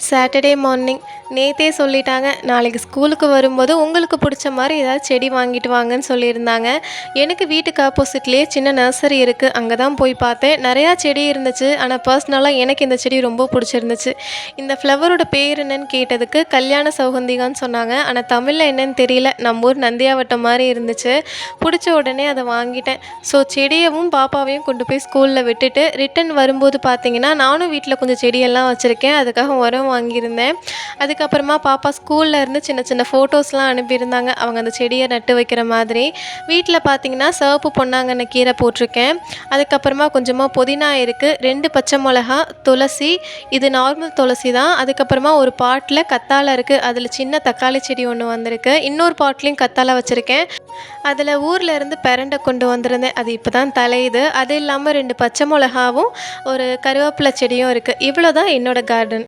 Saturday morning நேத்தே சொல்லிட்டாங்க. நாளைக்கு ஸ்கூலுக்கு வரும்போது உங்களுக்கு புடிச்ச மாரி ஏதாவது செடி வாங்கிட்டு வாங்கன்னு சொல்லியிருந்தாங்க. எனக்கு வீட்டுக்கு ஆப்போசிட்லயே சின்ன நர்சரி இருக்கு. அங்க தான் போய் பார்த்தேன். நெறையா செடி இருந்துச்சு. ஆனா பர்சனலா எனக்கு இந்த செடி ரொம்ப புடிச்சிருந்துச்சு. இந்த ஃப்ளவரோட பேர் என்னன்னு கேட்டதுக்கு கல்யாண சௌகந்திகான்னு சொன்னாங்க. ஆனா தமிழ்ல என்னன்னு தெரியல. நம்ம ஊர் நந்தியாவட்டம் மாரி இருந்துச்சு. புடிச்ச உடனே அத வாங்கிட்டேன். ஸோ செடியவும் பாப்பாவையும் கொண்டு போய் ஸ்கூல்ல விட்டுட்டு ரிட்டர்ன் வரும்போது பார்த்தீங்கன்னா, நானும் வீட்ல கொஞ்சம் செடியெல்லாம் வச்சிருக்கேன். அதுக்காக உரம் வாங்கியிருந்தேன். அதுக்கப்புறமா பாப்பா ஸ்கூல்ல இருந்து சின்ன சின்ன ஃபோட்டோஸ்லாம் அனுப்பியிருந்தாங்க. அவங்க அந்த செடிய நட்டு வைக்கிற மாதிரி. வீட்ல பார்த்தீங்கன்னா, சிவப்பு பொன்னாங்கண்ண கீரை போட்டிருக்கேன். அதுக்கப்புறமா கொஞ்சமா புதினா இருக்கு. 2 பச்சை மொளகா, துளசி, இது நார்மல் துளசி தான். அதுக்கப்புறமா ஒரு பாட்ல கத்தாழை இருக்கு. அதில சின்ன தக்காளி செடி ஒண்ணு வந்திருக்கு. இன்னொரு பாட்லயும் கத்தாழை வச்சிருக்கேன். அதில ஊர்ல இருந்து பெரண்ட கொண்டு வந்திருந்தேன். அது இப்ப தான் தழையுது. அது இல்லாம 2 பச்சை மொளகாவும், ஒரு கருவேப்பிலை செடியும் இருக்கு. இவ்வளோ தான் என்னோட கார்டன்.